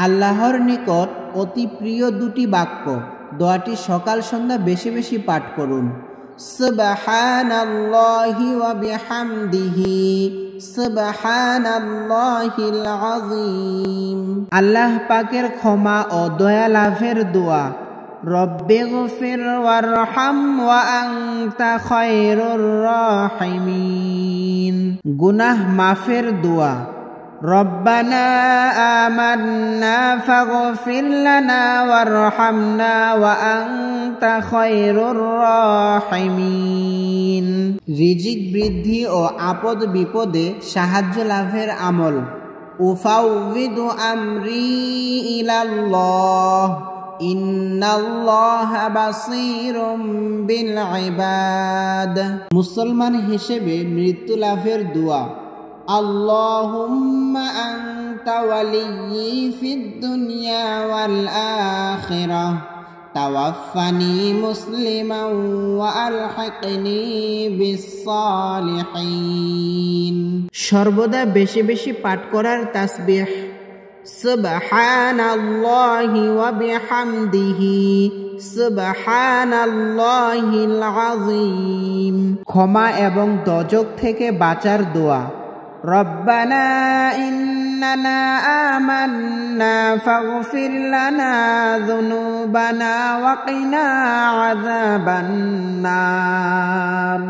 আল্লাহর নিকট অতি প্রিয় দুটি বাক্য। দোয়াটি সকাল সন্ধ্যা বেশি বেশি পাঠ করুন। সুবহানাল্লাহি ওয়া বিহামদিহি সুবহানাল্লাহিল আযীম। আল্লাহ পাকের ক্ষমা ও দয়া লাভের দোয়া। রব্বিগফির ওয়ারহাম ওয়া আনতা খায়রুর রাহিমিন। গুনাহ মাফের দোয়া। রব্বানা আমান্না ফাগফির লানা ওয়ারহামনা ওয়া আনতা খায়রুর রাহিমিন। রিজিক বৃদ্ধি ও আপদ বিপদে সাহায্য লাভের আমল। উফাউযিদু আমরি ইলাল্লাহ ইন্নাল্লাহা বাসীরুম বিল ইবাদ। মুসলমান হিসেবে মৃত্যু লাভের দোয়া। আল্লাহুম্মা আনতা ওয়ালিয়্যি ফিদ দুনিয়া ওয়াল আখিরাহ তাওয়াফফানি মুসলিমান ওয়া আলহিকনি বিস সালিহিন। সর্বদা বেশি বেশি পাঠ করার তাসবিহ। সুবহানাল্লাহি ওয়া বিহামদিহি সুবহানাল্লাহিল আযীম। ক্ষমা এবং দোজখ থেকে বাঁচার দোয়া। রব্বানা ইন্নানা আমান্না ফাগফির লানা যুনুবানা ওয়া কিনা আযাবান নার।